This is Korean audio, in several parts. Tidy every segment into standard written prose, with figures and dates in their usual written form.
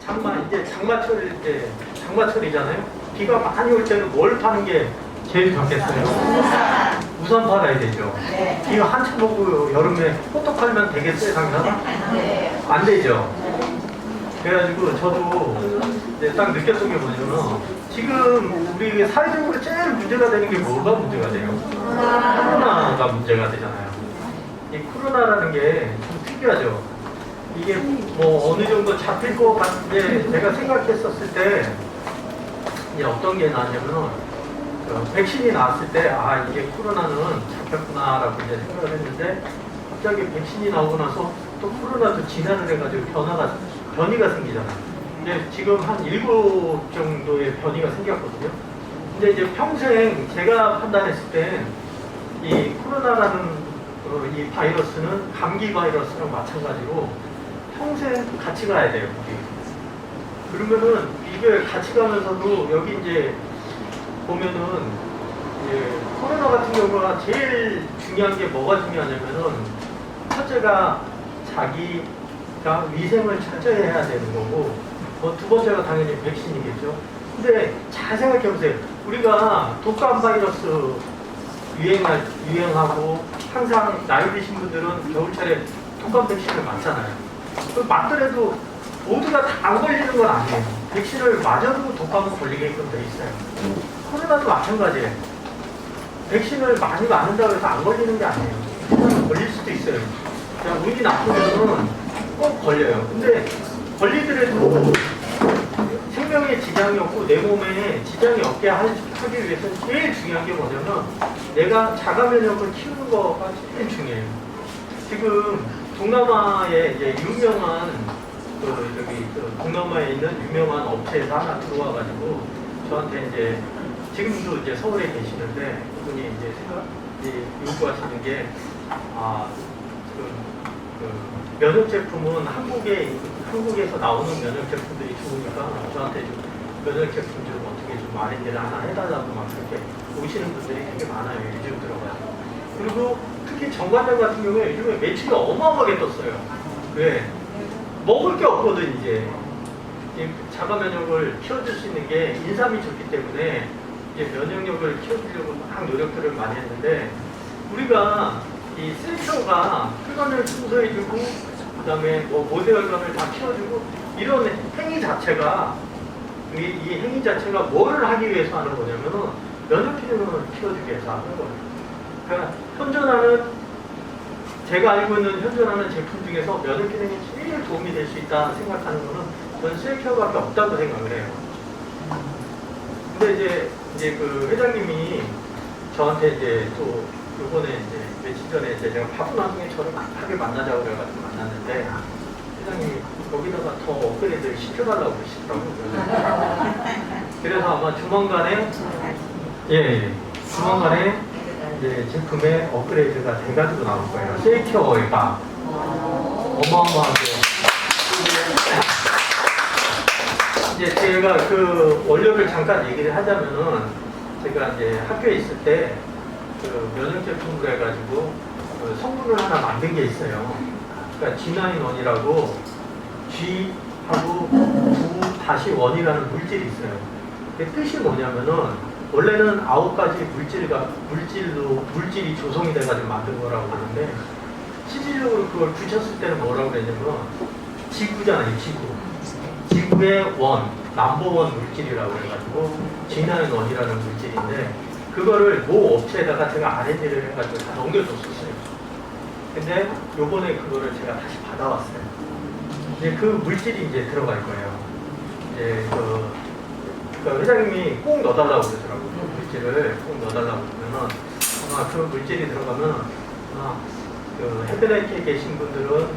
이제 장마철이잖아요. 비가 많이 올 때는 뭘 파는 게 제일 좋겠어요? 우산 팔아야 되죠. 비가 한참 오고 여름에 호떡 팔면 되겠어요, 당장? 안 되죠. 그래가지고 저도 이제 딱 느꼈던 게 뭐냐면 지금 우리 사회적으로 제일 문제가 되는 게 뭐가 문제가 돼요? 코로나가 문제가 되잖아요. 이 코로나라는 게 좀 특이하죠. 이게 뭐 어느 정도 잡힐 것 같은데 제가 생각했었을 때 이제 어떤 게 나냐면은 백신이 나왔을 때 아 이게 코로나는 잡혔구나라고 이제 생각을 했는데 갑자기 백신이 나오고 나서 또 코로나도 진화를 해가지고 변이가 생기잖아요. 근데 지금 한 7 정도의 변이가 생겼거든요. 근데 이제 평생 제가 판단했을 때 이 코로나라는 이 바이러스는 감기 바이러스랑 마찬가지로 평생 같이 가야 돼요. 그러면은 이게 같이 가면서도 여기 이제 보면은 이제 코로나 같은 경우가 제일 중요한 게 뭐가 중요하냐면은 첫째가 자기가 위생을 철저히 해야 되는 거고 두 번째가 당연히 백신이겠죠. 근데 잘 생각해 보세요. 우리가 독감 바이러스 유행하고 항상 나이 드신 분들은 겨울철에 독감 백신을 맞잖아요. 맞더라도 모두가 다 안 걸리는 건 아니에요. 백신을 맞아도 독감은 걸리게끔 돼 있어요. 코로나도 마찬가지예요. 백신을 많이 맞는다고 해서 안 걸리는 게 아니에요. 걸릴 수도 있어요. 그냥 운이 나쁘면은 꼭 걸려요. 근데 걸리더라도 생명에 지장이 없고 내 몸에 지장이 없게 하기 위해서 제일 중요한 게 뭐냐면 내가 자가 면역을 키우는 거가 제일 중요해요. 지금 동남아에 이제 유명한 동남아에 있는 유명한 업체에서 하나 들어와가지고 저한테 이제 지금도 이제 서울에 계시는데 그분이 이제 요구하시는 게 면역 제품은 한국에서 나오는 면역 제품들이 좋으니까 저한테 좀 면역 제품 좀 어떻게 좀 R&D를 하나 해달라고 막 그렇게 오시는 분들이 되게 많아요. 요즘 들어가지고. 그리고 특히 정관장 같은 경우에 요즘에 매출이 어마어마하게 떴어요. 왜? 먹을 게 없거든 이제. 자가 면역을 키워줄 수 있는 게 인삼이 좋기 때문에 이제 면역력을 키워주려고 막 노력들을 많이 했는데 우리가 이 센터가 혈관을 청소해주고 그 다음에 뭐 모세혈관을 다 키워주고 이런 행위 자체가 이 행위 자체가 뭐를 하기 위해서 하는 거냐면은 면역 기능을 키워주기 위해서 하는 거예요. 그러니까 제가 알고 있는 현존하는 제품 중에서 면역 기능이 제일 도움이 될 수 있다 생각하는 거는 저는 셀케어밖에 없다고 생각을 해요. 근데 이제 그 회장님이 저한테 이제 또 요번에 이제 며칠 전에 이제 제가 바쁜 와중에 저를 급하게 만나자고 그래가지고 만났는데 회장님이 거기다가 더 업그레이드를 시켜달라고 그러시더라고요. 그래서 아마 조만간에 조만간에 이제 제품의 업그레이드가 돼가지고 나올 거예요. 셀케어가 어마어마하게 이제 제가 그 원료를 잠깐 얘기를 하자면은 제가 이제 학교에 있을 때 그 면역 제품으로 해가지고 그 성분을 하나 만든 게 있어요. 그러니까 G9-1이라고 G하고 9-1이라는 물질이 있어요. 그 뜻이 뭐냐면은 원래는 9가지 물질이 조성이 돼가지고 만든 거라고 그러는데 실질적으로 그걸 붙였을 때는 뭐라고 그랬냐면 지구잖아요. 지구의 넘버원 물질이라고 해가지고 G9-1이라는 물질인데 그거를 모 업체에다가 제가 R&D를 해가지고 다 넘겨줬었어요. 근데 요번에 그거를 제가 다시 받아왔어요. 이제 그 물질이 이제 들어갈 거예요. 이제 그러니까 회장님이 꼭 넣어달라고 그러더라고요. 그 물질을 꼭 넣어달라고 그러면은 아마 그 물질이 들어가면 그 해변에 계신 분들은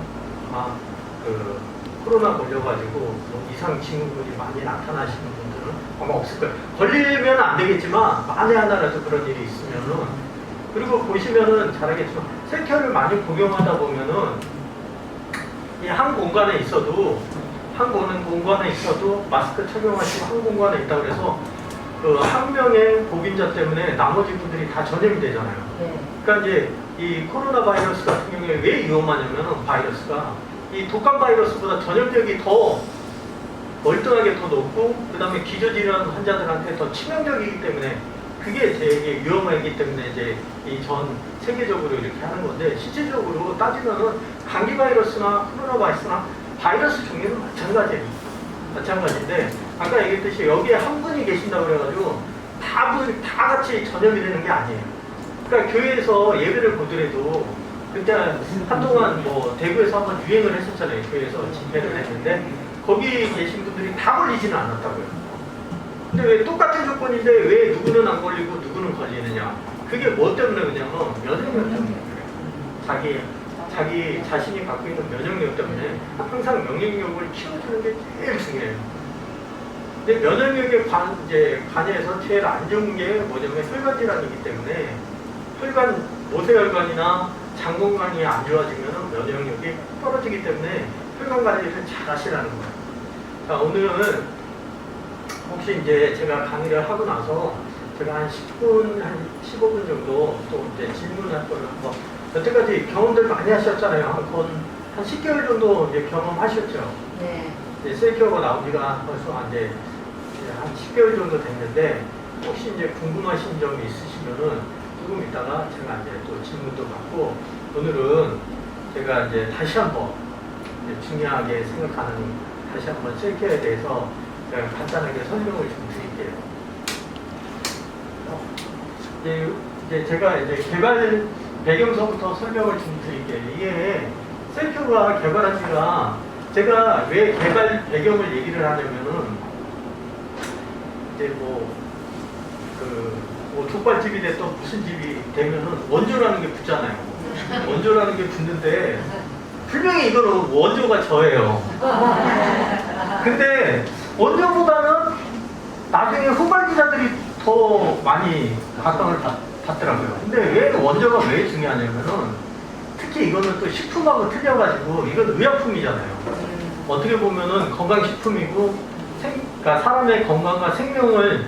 아마 그 코로나 걸려가지고 뭐 이상 징후들이 많이 나타나시는 분들은 아마 없을 거예요. 걸리면 안 되겠지만 만에 하나라도 그런 일이 있으면은 그리고 보시면은 잘 알겠지만 셀케어를 많이 복용하다 보면은 이 한 공간에 있어도 마스크 착용하시고 한 공간에 있다 그래서 그 한 명의 보균자 때문에 나머지 분들이 다 전염이 되잖아요. 그러니까 이제 이 코로나 바이러스 같은 경우에 왜 위험하냐면은 바이러스가 이 독감 바이러스보다 전염력이 더 월등하게 더 높고 그 다음에 기저질환 환자들한테 더 치명적이기 때문에 그게 되게 위험하기 때문에 이제 이 전 세계적으로 이렇게 하는 건데 실질적으로 따지면은 감기 바이러스나 코로나 바이러스나 바이러스 종류는 마찬가지예요. 마찬가지인데 아까 얘기했듯이 여기에 한 분이 계신다고 그래가지고 다 같이 전염이 되는 게 아니에요. 그러니까 교회에서 예배를 보더라도 그때 한동안 뭐 대구에서 한번 유행을 했었잖아요. 교회에서 집회를 했는데 거기 계신 분들이 다 걸리지는 않았다고요. 근데 왜 똑같은 조건인데 왜 누구는 안 걸리고 누구는 걸리느냐? 그게 뭐 때문에 그러냐면 면역력 때문에 그래요. 자기 자신이 갖고 있는 면역력 때문에 항상 면역력을 키워주는 게 제일 중요해요. 근데 면역력에 관해서 제일 안 좋은 게 뭐냐면 혈관질환이기 때문에 모세혈관이나 장 건강이 안 좋아지면 면역력이 떨어지기 때문에 혈관 관리를 잘 하시라는 거예요. 자, 오늘은 혹시 이제 제가 강의를 하고 나서 제가 한 10분, 한 15분 정도 또 이제 질문할 거를 한번 여태까지 경험들 많이 하셨잖아요. 한 10개월 정도 이제 경험하셨죠. 네. 이제 셀큐어가 나온 지가 벌써 이제 한 10개월 정도 됐는데 혹시 이제 궁금하신 점이 있으시면은 조금 있다가 제가 이제 또 질문도 받고 오늘은 제가 이제 다시 한번 이제 중요하게 생각하는 다시 한번 셀큐어에 대해서 제가 간단하게 설명을 좀 드릴게요. 이제 제가 이제 개발 배경서부터 설명을 좀 드릴게요. 이게 셀큐어가 개발한 지가 제가 왜 개발 배경을 얘기를 하냐면은 이제 뭐 족발집이 됐던 무슨 집이 되면은 원조라는 게 붙잖아요. 원조라는 게 붙는데 분명히 이거는 원조가 저예요. 근데 원조보다는 나중에 후발기자들이 더 많이 각광을 받더라고요. 근데 왜 원조가 왜 중요하냐면은 특히 이거는 또 식품하고 틀려가지고 이건 의약품이잖아요. 어떻게 보면은 건강식품이고 그러니까 사람의 건강과 생명을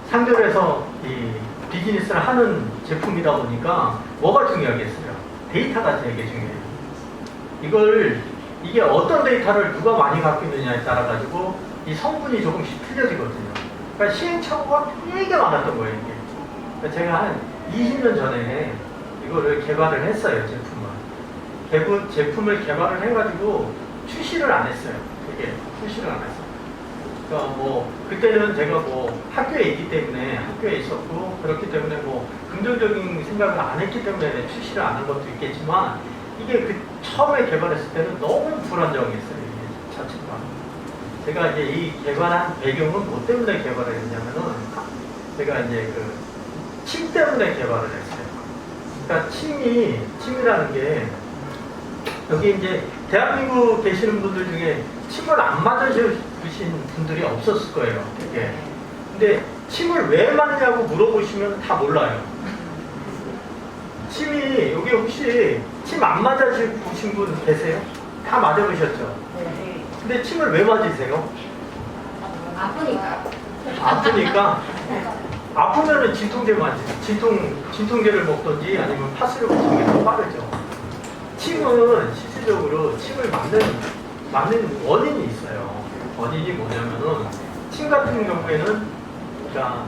상대해서 이 비즈니스를 하는 제품이다 보니까 뭐가 중요하겠어요? 데이터가 되게 중요해요. 이게 어떤 데이터를 누가 많이 갖고 있느냐에 따라 가지고 이 성분이 조금씩 틀려지거든요. 그러니까 시행착오가 되게 많았던 거예요, 이게. 그러니까 제가 한 20년 전에 이거를 개발을 했어요, 제품을 개발을 해가지고 출시를 안 했어요. 되게 출시를 안 했어요. 그러니까 뭐 그때는 제가 뭐 학교에 있기 때문에 학교에 있었고 그렇기 때문에 뭐 긍정적인 생각을 안 했기 때문에 출시를 안 한 것도 있겠지만 이게 처음에 개발했을 때는 너무 불안정했어요. 이게 자체가. 제가 이제 이 개발한 배경은 뭐 때문에 개발을 했냐면은 제가 이제 침 때문에 개발을 했어요. 그러니까 침이라는 게 여기 이제 대한민국 계시는 분들 중에 침을 안 맞으신 분들이 없었을 거예요. 되게. 근데 침을 왜 맞냐고 물어보시면 다 몰라요. 침이 여기 혹시 침 안 맞으신 분 계세요? 다 맞아보셨죠? 네. 근데 침을 왜 맞으세요? 아프니까. 아프니까? 아프면은 진통제 진통제를 먹든지 아니면 파스를 먹는 게 더 빠르죠. 침은 실질적으로 침을 맞는 원인이 있어요. 원인이 뭐냐면은 침 같은 경우에는 그러니까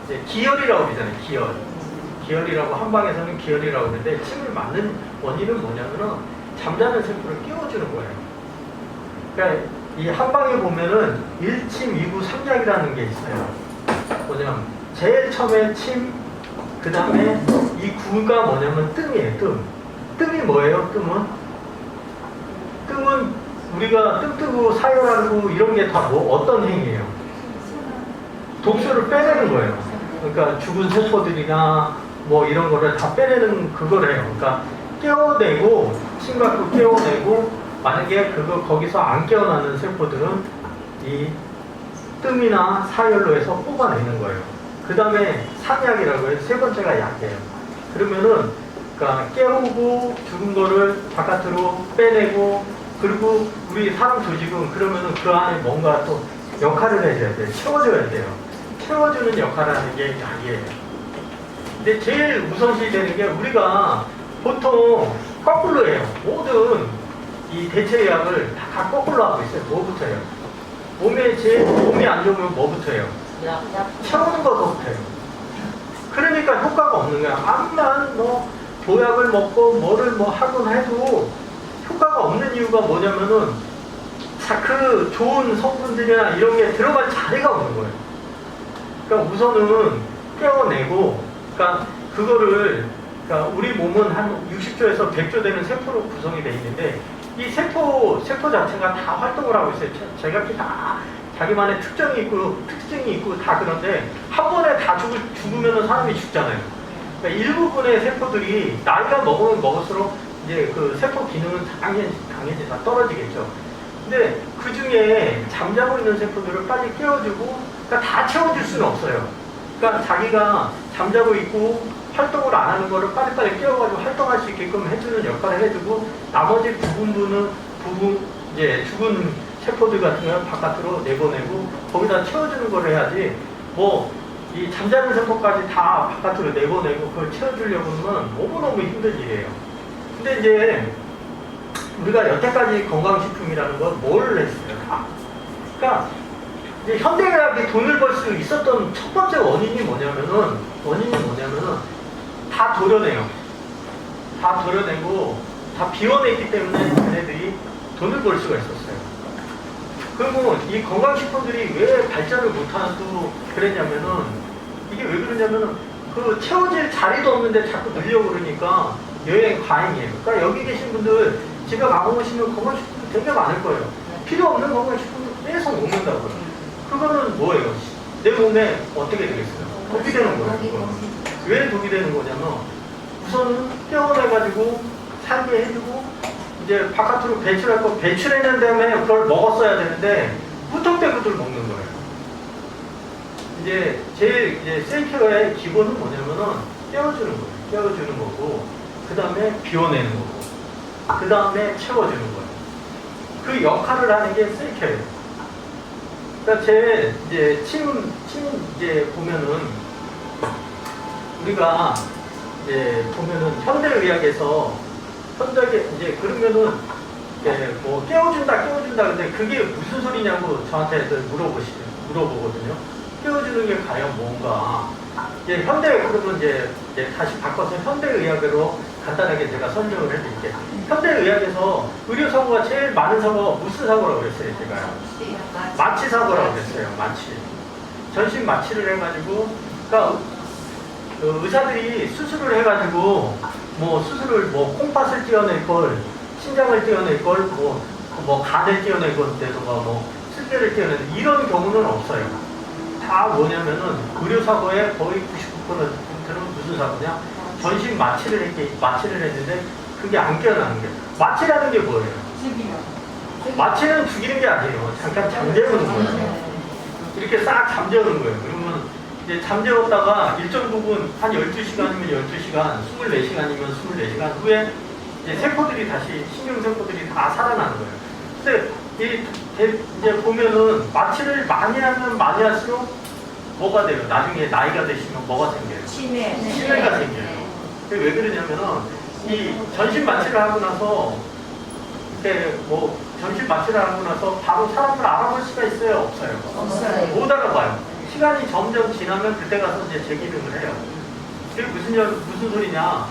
이제 기혈이라고 그러잖아요. 기혈이라고 한방에서는 기혈이라고 그러는데 침을 맞는 원인은 뭐냐면은 잠자는 세포를 깨워주는 거예요. 그러니까 이 한방에 보면은 1침, 2구, 3약이라는 게 있어요. 뭐냐면 제일 처음에 침, 그 다음에 이 구가 뭐냐면 뜸이에요. 뜸이 뭐예요? 뜸은 우리가 뜸 뜨고 사열하고 이런 게 다 어떤 행위예요? 독소를 빼내는 거예요. 그러니까 죽은 세포들이나 뭐 이런 거를 다 빼내는 그걸 해요. 그러니까 깨워내고 침 갖고 깨워내고 만약에 거기서 안 깨어나는 세포들은 이 뜸이나 사열로 해서 뽑아내는 거예요. 그 다음에 삼약이라고 해요. 세 번째가 약이에요. 그러면은 그러니까 깨우고 죽은 거를 바깥으로 빼내고 그리고 우리 사람 조직은 그러면은 그 안에 뭔가 또 역할을 해줘야 돼요. 채워줘야 돼요. 채워주는 역할을 하는 게 약이에요. 근데 제일 우선시 되는 게 우리가 보통 거꾸로 해요. 모든 이 대체약을 다 거꾸로 하고 있어요. 뭐부터요? 몸에 제일 몸이 안 좋으면 뭐부터 해요? 채우는 것부터 해요. 그러니까 효과가 없는 거야. 암만 뭐 보약을 먹고 뭐를 뭐 하곤 해도 효과가 없는 이유가 뭐냐면은 그 좋은 성분들이나 이런 게 들어갈 자리가 없는 거예요. 그러니까 우선은 깨워내고, 그러니까 그거를, 그러니까 우리 몸은 한 60조에서 100조 되는 세포로 구성이 되어 있는데, 이 세포 자체가 다 활동을 하고 있어요. 제가 다 자기만의 특징이 있고 다 그런데, 한 번에 다 죽으면 사람이 죽잖아요. 그러니까 일부분의 세포들이 나이가 먹으면 먹을수록 이제 그 세포 기능은 당연히 떨어지겠죠. 근데 그 중에 잠자고 있는 세포들을 빨리 깨워주고, 그러니까 다 채워줄 수는 없어요. 그러니까 자기가 잠자고 있고 활동을 안 하는 거를 빨리빨리 깨워가지고 활동할 수 있게끔 해주는 역할을 해주고, 나머지 이제 죽은 세포들 같은 걸 바깥으로 내보내고, 거기다 채워주는 걸 해야지, 뭐, 이 잠자는 세포까지 다 바깥으로 내보내고 그걸 채워주려고 하면 너무너무 힘든 일이에요. 근데 이제 우리가 여태까지 건강식품이라는 건 뭘 했어요? 다. 그러니까 이제 현대의학이 돈을 벌 수 있었던 첫 번째 원인이 뭐냐면은 다 도려내요. 다 도려내고 다 비워냈기 때문에 걔네들이 돈을 벌 수가 있었어요. 그리고 이 건강식품들이 왜 발전을 못하고 그랬냐면은, 이게 왜 그러냐면은 그 채워질 자리도 없는데 자꾸 늘려고 그러니까 여행 과잉이에요. 그러니까 여기 계신 분들 집에 가보시면 건강식품도 되게 많을 거예요. 필요 없는 건강식품도 계속 먹는다고요. 그거는 뭐예요? 내 몸에 어떻게 되겠어요? 독이 되는 거예요. 그거는. 왜 독이 되는 거냐면, 우선은 깨워내가지고 살게 해주고, 이제 바깥으로 배출할 거 배출해낸 다음에 그걸 먹었어야 되는데 무턱대 그걸 먹는 거예요. 이제 제일 이제 셀케어의 기본은 뭐냐면은 깨워주는 거예요. 깨워주는 거고, 그 다음에 비워내는 거고, 그 다음에 채워주는 거예요. 그 역할을 하는 게 셀케어예요. 그러니까 제 이제 침 이제 보면은, 우리가 이제 보면은 현대의학에서 이제 그러면은 뭐 깨워준다 근데 그게 무슨 소리냐고 저한테 물어보거든요. 깨워주는 게 과연 뭔가. 이제 그러면 이제 다시 바꿔서 현대의학으로 간단하게 제가 설명을 해드릴게요. 현대의학에서 의료사고가 제일 많은 사고가 무슨 사고라고 그랬어요, 제가요? 마취 사고라고 그랬어요. 마취. 전신 마취를 해가지고, 그러니까 의사들이 수술을 해가지고 수술을 콩팥을 떼어낼 걸, 신장을 떼어낼 걸, 간을 떼어낼 건데다가 쓸개를 떼어낼 이런 경우는 없어요. 다 뭐냐면은 의료사고의 거의 99%는 무슨 사고냐? 전신 마취를 했는데 그게 안 깨어나는 게. 마취라는 게 뭐예요? 마취는 죽이는 게 아니에요. 잠깐 잠재우는 거예요. 이렇게 싹 잠재우는 거예요. 그러면 이제 잠재웠다가 일정 부분 한 12시간이면 12시간, 24시간이면 24시간 후에 이제 세포들이 다시, 신경세포들이 다 살아나는 거예요. 근데 이제 보면은 마취를 많이 하면 많이 할수록 뭐가 돼요? 나중에 나이가 되시면 뭐가 생겨요? 치매가 생겨요. 그게 왜 그러냐면은 이 전신 마취를 하고 나서 전신 마취를 하고 나서 바로 사람을 알아볼 수가 있어요? 없어요? 못 알아봐요. 시간이 점점 지나면 그때 가서 이제 재기능을 해요. 그게 무슨 소리냐?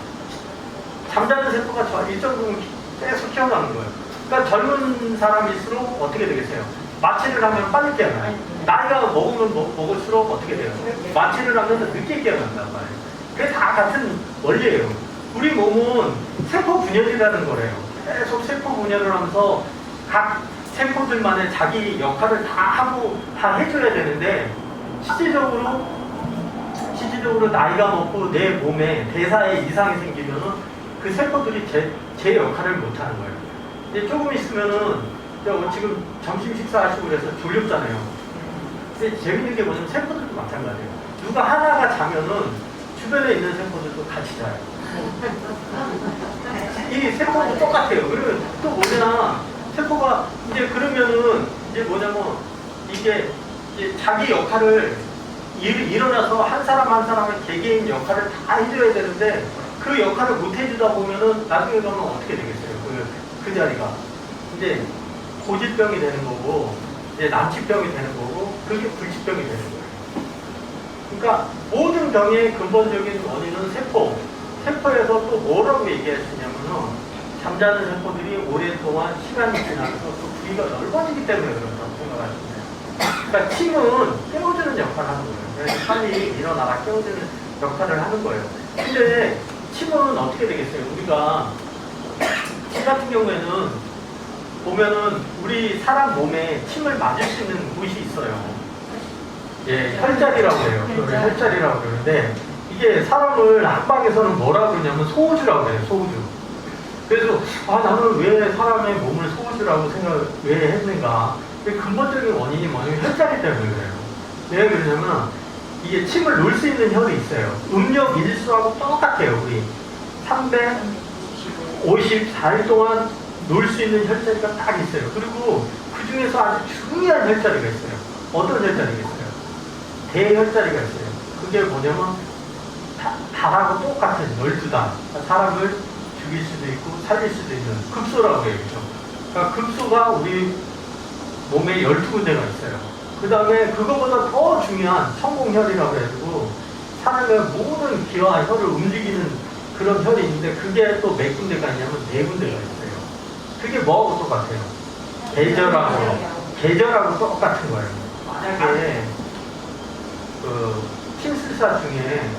잠자는 세포가 일정 부분 계속 키워나는 거예요. 그러니까 젊은 사람일수록 어떻게 되겠어요? 마취를 하면 빨리 깨어나요. 나이가 먹으면 먹을수록 어떻게 돼요? 마취를 하면 늦게 깨어난단 말이에요. 그게 다 같은 원리예요. 우리 몸은 세포 분열이라는 거래요. 계속 세포 분열을 하면서 각 세포들만의 자기 역할을 다 해줘야 되는데, 실질적으로 나이가 먹고 내 몸에 대사에 이상이 생기면은 그 세포들이 제 역할을 못 하는 거예요. 이제 조금 있으면은, 지금 점심 식사하시고 그래서 졸립잖아요. 근데 재밌는 게 뭐냐면 세포들도 마찬가지예요. 누가 하나가 자면은 주변에 있는 세포들도 같이 자요. 이 세포도 똑같아요. 그러면 또 뭐냐, 세포가 이제 그러면은 이제 뭐냐면 이게 이제 자기 역할을 일어나서 한 사람의 개개인 역할을 다 해줘야 되는데, 그 역할을 못 해주다 보면은 나중에 가면 어떻게 되겠어요? 그 자리가 이제 고질병이 되는 거고, 이제 난치병이 되는 거고 그게 불치병이 되는 거예요. 그러니까 모든 병의 근본적인 원인은 세포. 세포에서 또 뭐라고 얘기할 수 있냐면은 잠자는 세포들이 오랫동안 시간이 지나면서 그 부위가 넓어지기 때문에 그렇다고 생각하시면 돼요. 그러니까 침은 깨워주는 역할을 하는 거예요. 그래서 빨리 일어나라 깨워주는 역할을 하는 거예요. 근데 침은 어떻게 되겠어요? 우리가 침 같은 경우에는 보면은 우리 사람 몸에 침을 맞을 수 있는 곳이 있어요. 예, 혈자리라고 해요. 그걸 혈자리라고 그러는데 이게 사람을 안방에서는 뭐라고 그러냐면 소우주라고 해요. 소우주. 그래서 나는 왜 사람의 몸을 소우주라고 왜 했는가? 근본적인 원인이 뭐냐면 혈자리 때문에 그래요. 왜 그러냐면 이게 침을 놓을 수 있는 혈이 있어요. 음력 일수하고 똑같아요. 우리 354일 동안 놓을 수 있는 혈자리가 딱 있어요. 그리고 그 중에서 아주 중요한 혈자리가 있어요. 어떤 혈자리가 있어요? 대혈자리가 있어요. 그게 뭐냐면 달하고 똑같은 12단. 사람을 죽일 수도 있고 살릴 수도 있는 급소라고 해요. 그러니까 급소가 우리 몸에 12군데가 있어요. 그 다음에 그거보다 더 중요한 천공혈이라고 해가지고 사람의 모든 기와 혈을 움직이는 그런 혈이 있는데 그게 또 몇 군데가 있냐면 4군데가 있어요. 그게 뭐하고 똑같아요? 계절하고 똑같은 거예요. 만약에 그 침술사 중에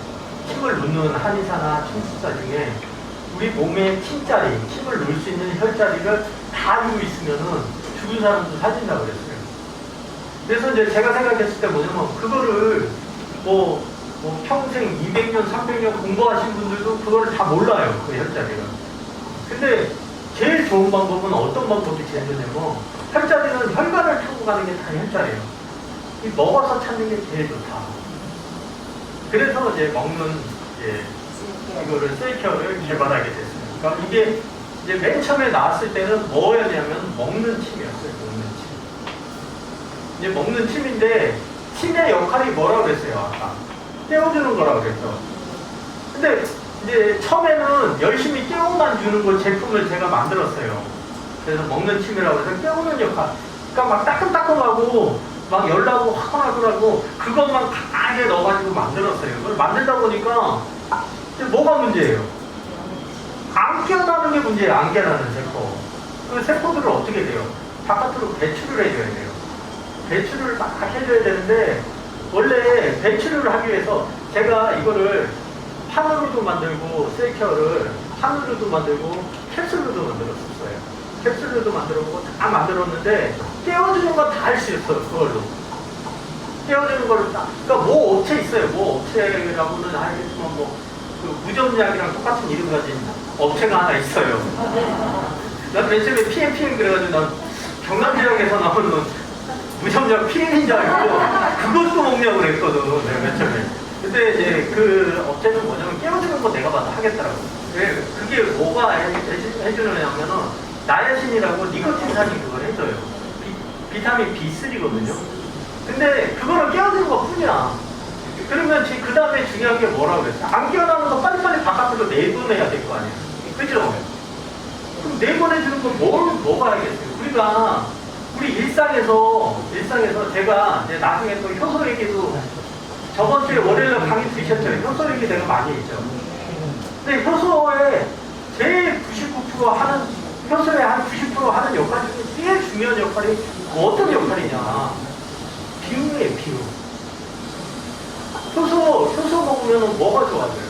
침을 놓는 한의사나 침술사 중에 우리 몸에 침자리, 침을 놓을 수 있는 혈자리를 다 알고 있으면은 죽은 사람도 살린다고 그랬어요. 그래서 이제 제가 생각했을 때 뭐냐면 그거를 뭐 평생 200년, 300년 공부하신 분들도 그거를 다 몰라요. 그 혈자리를. 근데 제일 좋은 방법은 어떤 방법이 제일 좋냐면 혈자리는 혈관을 타고 가는 게 다 혈자리예요. 이 먹어서 찾는 게 제일 좋다. 그래서 이제 먹는 이거를 셀케어를 개발하게 됐어요. 그러니까 이게 이제 맨 처음에 나왔을 때는 뭐였냐면 먹는 침이었어요. 먹는 침. 이제 먹는 침인데 침의 역할이 뭐라고 그랬어요? 아까 깨워주는 거라고 그랬죠. 근데 이제 처음에는 열심히 깨워만 주는 걸 제품을 제가 만들었어요. 그래서 먹는 침이라고 해서 깨우는 역할. 그러니까 막 따끔따끔하고 막 열나고 화끈하고 그것만 강하게 넣어가지고 만들었어요. 그걸 만들다 보니까 이제 뭐가 문제예요? 안 깨어나는 게 문제예요. 안 깨어나는 세포. 그 세포들을 어떻게 돼요? 바깥으로 배출을 해줘야 돼요. 배출을 막 해줘야 되는데 원래 배출을 하기 위해서 제가 이거를 판으로도 만들고 셀케어를 판으로도 만들고 캡슐로도 만들었었어요. 캡슐로도 만들어보고 다 만들었는데 깨워주는 건 다 할 수 있어요. 그걸로 깨워주는 걸로 다. 그러니까 뭐 업체 있어요. 뭐 업체라고는 알겠지만 그 무전약이랑 똑같은 이름 가진 업체가 하나 있어요. 난 맨 처음에 PMPM 그래가지고 난 경남지역에서 나오는 무전약 PM인 줄 알고 그것도 먹냐고 그랬거든. 내가 맨 처음에. 근데 이제 그 업체는 뭐냐면 깨워주는 거 내가 봐도 하겠더라고. 왜? 그게 뭐가 해주느냐면은 나야신이라고 니코틴산이 그걸 해줘요. 비타민 B3거든요. 근데 그거를 깨워주는 것 뿐이야. 그러면 그 다음에 중요한 게 뭐라고 그랬어? 안 깨어나는 거 빨리빨리 바깥으로 내보내야 될 거 아니에요. 그죠? 그럼 내보내주는 건 뭐가 알겠어요? 우리 일상에서 제가 이제 나중에 또 효소 얘기도 저번 주에 월요일에 강의 드셨죠? 효소 얘기 내가 많이 했죠. 근데 효소에 제일 99% 하는, 효소에 한 90% 하는 역할 중에 제일 중요한 역할이 어떤 역할이냐? 비움이에요, 비움. 효소 먹으면 뭐가 좋아져요?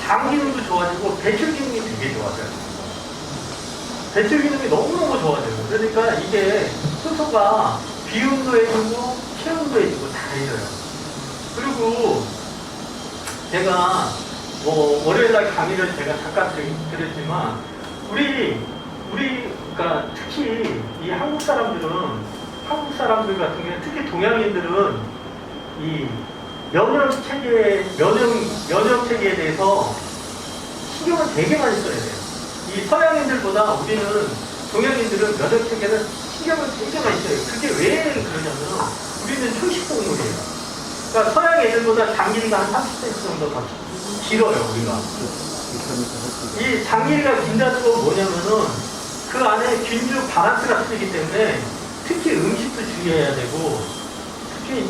장 기능도 좋아지고 배출 기능이 되게 좋아져요. 배출 기능이 너무너무 좋아져요. 그러니까 이게 효소가 비움도 해주고 체온도 해주고 다 해줘요. 그리고 제가 월요일날 강의를 제가 잠깐 드렸지만 그러니까 특히 이 한국 사람들 같은 경우에 특히 동양인들은 이 면역 체계에 대해서 신경을 되게 많이 써야 돼요. 이 서양인들보다 동양인들은 면역 체계를 신경을 되게 많이 써요. 그게 왜 그러냐면 우리는 초식동물이에요. 그러니까 서양 애들보다 장길이가 한 30cm 정도 더 길어요, 우리가. 이 장길이가 긴다는 건 뭐냐면은 그 안에 균주 바란스가 틀리기 때문에 특히 음식도 주의해야 되고, 특히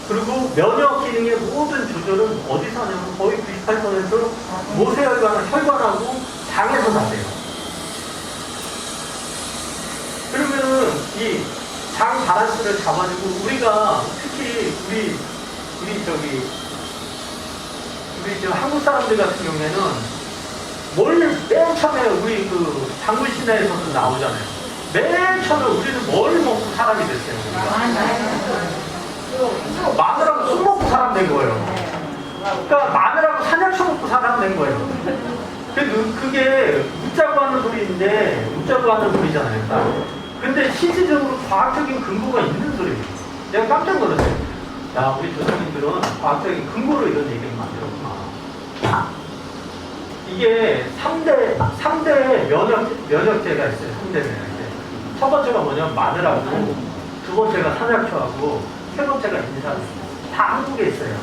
그리고 면역 기능의 모든 조절은 어디서 하냐면 거의 98% 모세혈관, 혈관하고 장에서 나세요. 그러면은 이 장 바란스를 잡아주고 우리가 특히 우리 저 한국 사람들 같은 경우에는 뭘 맨 처음에 우리 그 장군 신화에서도 나오잖아요. 맨 처음에 우리는 뭘 먹고 사람이 됐어요. 우리가. 마늘하고 술 먹고 사람 된 거예요. 그러니까 마늘하고 산약초 먹고 사람 된 거예요. 그게 웃자고 하는 소리인데 웃자고 하는 소리잖아요. 딱. 근데 실질적으로 과학적인 근거가 있는 소리예요. 내가 깜짝 놀랐어요. 야, 우리 교수님들은 과학적인 근거로 이런 얘기를 만들었구나. 이게 3대 면역제가 있어요. 3대 면역제. 첫 번째가 뭐냐면 마늘하고, 두 번째가 산약초하고, 세 번째가 인삼. 다 한국에 있어요.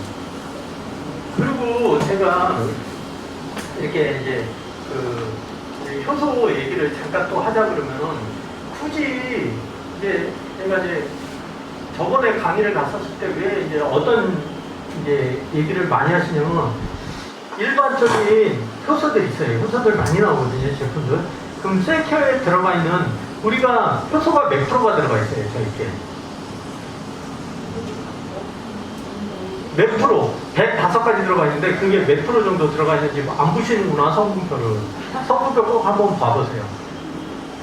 그리고 제가 이렇게 이제 우리 효소 얘기를 잠깐 또 하자 그러면은 굳이 이제 제가 이제 저번에 강의를 갔었을 때 왜 이제 어떤 이제 얘기를 많이 하시냐면 일반적인 효소들 있어요. 효소들 많이 나오거든요, 제품들. 그럼 셀케어에 들어가 있는 우리가 효소가 몇 프로가 들어가 있어요, 저렇게. 몇 프로? 105가지 들어가 있는데 그게 몇 프로 정도 들어가 있는지 안 보시는구나, 성분표를. 성분표 꼭 한번 봐보세요.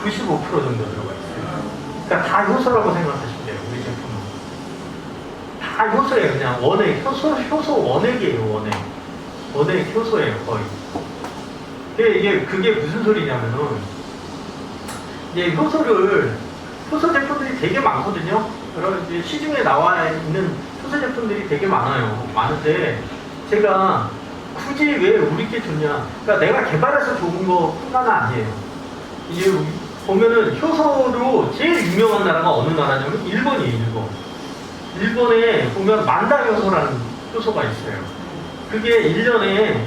95% 정도 들어가 있어요. 그러니까 다 효소라고 생각하시면 돼요, 우리 제품은. 다 효소예요, 그냥 원액. 효소 원액이에요, 원액. 원액 효소예요, 거의. 그게 무슨 소리냐면은, 이제 효소 제품들이 되게 많거든요. 여러분, 이제 시중에 나와 있는 효소 제품들이 되게 많아요. 많은데, 제가 굳이 왜 우리께 좋냐. 그러니까 내가 개발해서 좋은 거뿐만은 아니에요. 이게 보면은 효소로 제일 유명한 나라가 어느 나라냐면 일본이에요, 일본. 일본에 보면 만다 효소라는 효소가 있어요. 그게 1년에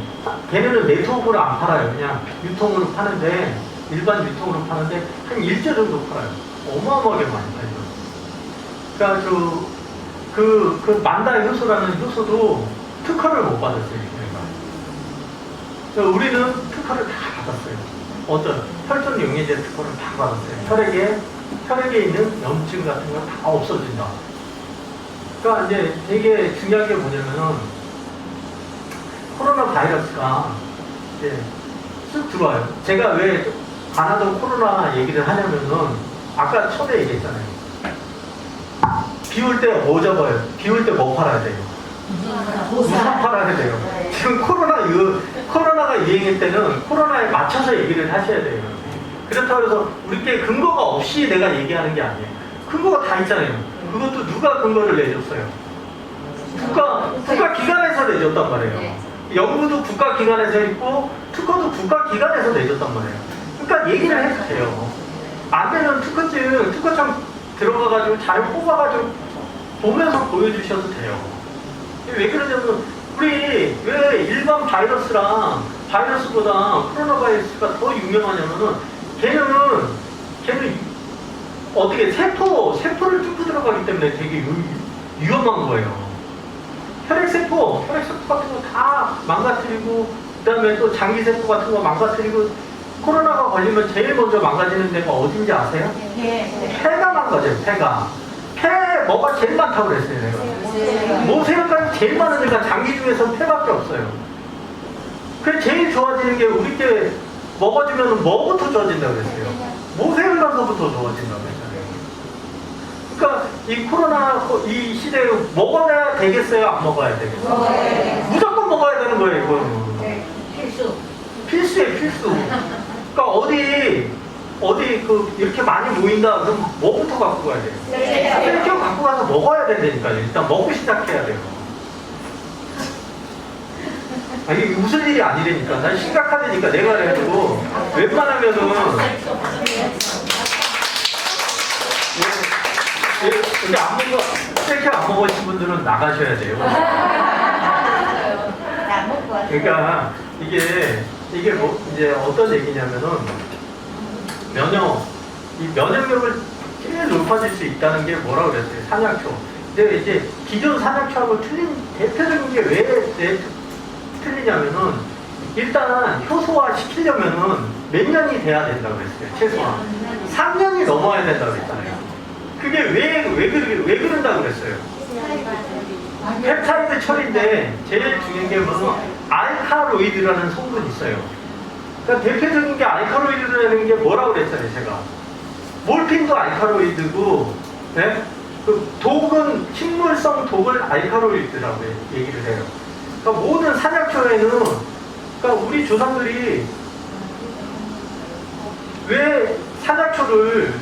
걔네는 네트워크로 안 팔아요. 그냥 유통으로 파는데, 일반 유통으로 파는데 한 1조 정도 팔아요. 어마어마하게 많이 팔죠. 그러니까 그 만다 효소라는 효소도 특허를 못 받았어요. 우리는 특허를 다 받았어요. 어떤 혈전 용해제 특허를 다 받았어요. 혈액에 있는 염증 같은 건 다 없어진다. 그러니까 이제 되게 중요한 게 뭐냐면은 코로나 바이러스가 이제 쑥 들어와요. 제가 왜 가나다 코로나 얘기를 하냐면은 아까 처음에 얘기했잖아요. 비 올 때 뭐 잡아요? 비 올 때 뭐 팔아야 돼요? 우산 팔아야 돼요. 지금 코로나가 유행할 때는 코로나에 맞춰서 얘기를 하셔야 돼요. 그렇다고 해서 우리께 근거가 없이 내가 얘기하는 게 아니에요. 근거가 다 있잖아요. 그것도 누가 근거를 내줬어요? 국가기관에서 내줬단 말이에요. 연구도 국가기관에서 있고 특허도 국가기관에서 내줬단 말이에요. 그러니까 얘기를 해도 돼요. 안 되면 특허청 들어가가지고 잘 뽑아가지고 보면서 보여주셔도 돼요. 왜 그러냐면 우리 왜 일반 바이러스보다 코로나 바이러스가 더 유명하냐면은 걔는 어떻게 세포를 뚫고 들어가기 때문에 되게 위험한 거예요. 혈액세포 같은 거 다 망가뜨리고 그 다음에 또 장기세포 같은 거 망가뜨리고 코로나가 걸리면 제일 먼저 망가지는 데가 어딘지 아세요? 폐가 망가져요. 폐 뭐가 제일 많다고 그랬어요. 내가 모세혈관이 제일 많은 데가 장기 중에서 폐밖에 없어요. 그래 제일 좋아지는 게 우리 때 먹어주면 뭐부터 좋아진다고 그랬어요? 모세혈관서부터 좋아진다고 그랬잖아요. 그러니까 이 코로나 이 시대에 먹어야 되겠어요? 안 먹어야 되겠어요? 무조건 먹어야 되는 거예요. 이거는. 필수예요, 필수. 그러니까 어디 이렇게 많이 모인다 그럼 뭐부터 갖고 가야 돼요? 이렇게 갖고 가서 먹어야 된다니까요. 일단 먹고 시작해야 돼요. 이게 웃을 일이 아니라니까. 난 심각하다니까 내가 그래가지고 웬만하면은 근데 이렇게 안 먹으신 분들은 나가셔야 돼요. 그러니까 이게 뭐 이제 어떤 얘기냐면은 면역력을 제일 높아질 수 있다는 게 뭐라고 그랬어요? 산약초. 근데 이제 기존 산약초하고 틀린 대표적인 게 왜 틀리냐면은 일단 효소화 시키려면은 몇 년이 돼야 된다고 그랬어요. 최소한 3년이 넘어야 된다고 그랬잖아요. 그게 왜 그런다고 그랬어요? 펩타이드 처리인데 제일 중요한 게 뭐냐면 알카로이드라는 성분이 있어요. 그러니까 대표적인 게 알카로이드라는 게 뭐라고 그랬잖아요. 제가 몰핀도 알카로이드고, 네? 그 독은 식물성 독을 알카로이드라고 얘기를 해요. 그러니까 모든 산약초에는, 그러니까 우리 조상들이 왜 산약초를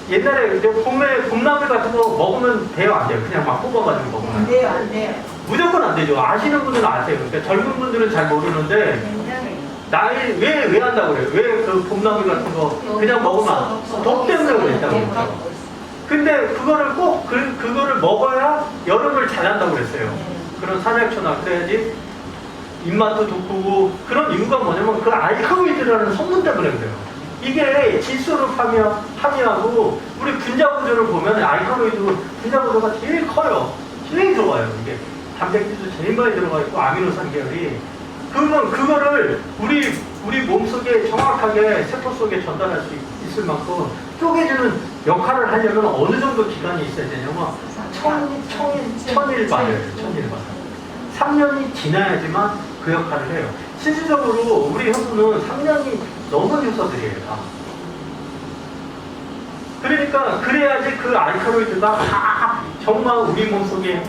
옛날에 이제 봄나물 같은 거 먹으면 돼요, 안 돼요? 그냥 막 뽑아가지고 먹으면 안 돼요, 안 돼요. 무조건 안 되죠. 아시는 분들은 아세요. 그러니까 젊은 분들은 잘 모르는데 굉장히. 나이 왜 한다고 그래요? 왜 그 봄나물 같은 거 그냥 먹으면 독 때문에 그랬다고 그랬죠. 근데 그거를 꼭 그거를 먹어야 여름을 잘 한다고 그랬어요. 그런 산약초나 그래야지 입맛도 돋구고. 그런 이유가 뭐냐면 그 알카로이드라는 성분 때문에 그래요. 이게 질소를 함유하고 우리 분자구조를 보면 알카로이드 분자구조가 제일 커요. 제일 좋아요. 이게 단백질도 제일 많이 들어가 있고 아미노산 계열이. 그러면 그거를 우리 몸속에 정확하게 세포 속에 전달할 수 있을 만큼 쪼개주는 역할을 하려면 어느 정도 기간이 있어야 되냐면 천일반을 3년이 지나야지만 그 역할을 해요. 실질적으로 우리 효소는 3년이 넘은 효소들이에요. 다. 그러니까 그래야지 그 알카로이드가 다 정말 우리 몸속에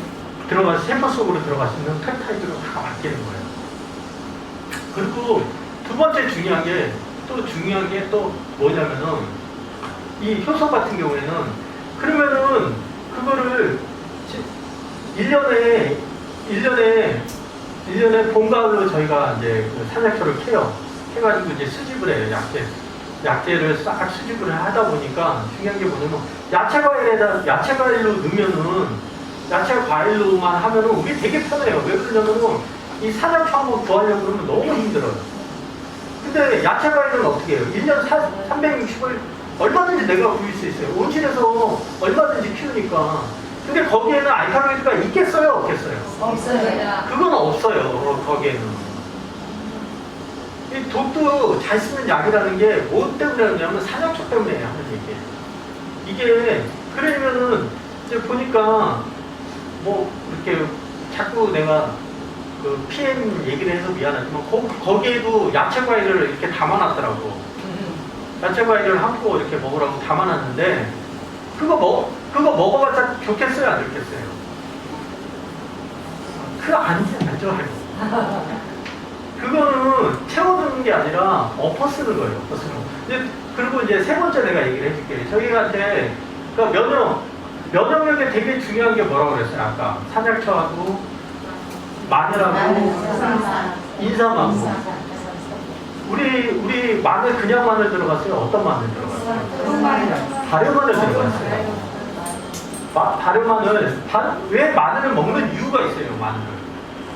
들어가서 세포 속으로 들어갈 수 있는 펩타이드로 다 바뀌는 거예요. 그리고 두 번째 중요한 게 또 뭐냐면은 이 효소 같은 경우에는 그러면은 그거를 1년에 봄, 가을로 저희가 이제 그 산약초를 캐가지고 이제 수집을 해요. 약재를 싹 수집을 하다 보니까 중요한 게 뭐냐면 야채 과일로 넣으면은 야채 과일로만 하면은 우리 되게 편해요. 왜 그러냐면은 이 산약초 한번 구하려고 그러면 너무 힘들어요. 근데 야채 과일은 어떻게 해요? 1년 360일 얼마든지 내가 구일 수 있어요. 온실에서 얼마든지 키우니까. 근데 거기에는 알카로이드가 있겠어요? 없겠어요? 없어요. 그건 없어요. 거기에는. 이 독도 잘 쓰는 약이라는 게 뭐 때문에 그러냐면 산약초 때문에 하는 얘기예요. 이게 그러면은 이제 보니까 뭐 이렇게 자꾸 내가 그 PM 얘기를 해서 미안하지만 거기에도 야채 과일을 이렇게 담아놨더라고. 야채 과일을 한꺼 이렇게 먹으라고 담아놨는데 그거 먹어봤자 좋겠어요, 안 좋겠어요? 그거 안 좋아요. 그거는 채워주는 게 아니라 엎어쓰는 거예요, 엎어쓰는 거. 그리고 이제 세 번째 내가 얘기를 해줄게요. 저희한테 그러니까 면역력에 되게 중요한 게 뭐라고 그랬어요, 아까? 산약초하고 마늘하고 인삼하고. 우리 마늘 그냥 마늘 들어갔어요? 어떤 마늘 들어갔어요? 발효 마늘 들어갔어요. 발효 마늘. 왜 마늘을 먹는 이유가 있어요, 마늘을.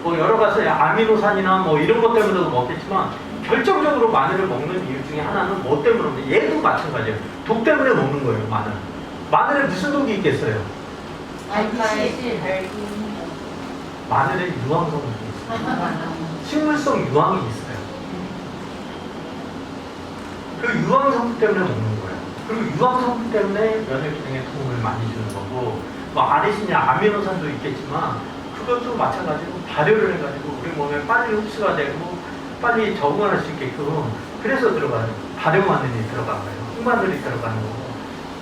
뭐 여러 가지 아미노산이나 뭐 이런 것 때문에도 먹겠지만 결정적으로 마늘을 먹는 이유 중에 하나는 뭐 때문에 먹는 거예요? 얘도 마찬가지예요. 독 때문에 먹는 거예요, 마늘. 마늘에 무슨 독이 있겠어요? 마늘에 유황성분이 있어요. 식물성 유황이 있어요. 그 유황성분 때문에 먹는 거예요. 그리고 유황성분 때문에 면역 기능에 도움을 많이 주는 거고, 뭐 아리신이나 아미노산도 있겠지만 그것도 마찬가지로 발효를 해가지고 우리 몸에 빨리 흡수가 되고 빨리 적응할 수 있게끔 그래서 들어가요. 발효 마늘이 들어간 거예요. 흑마늘이 들어가는 거고.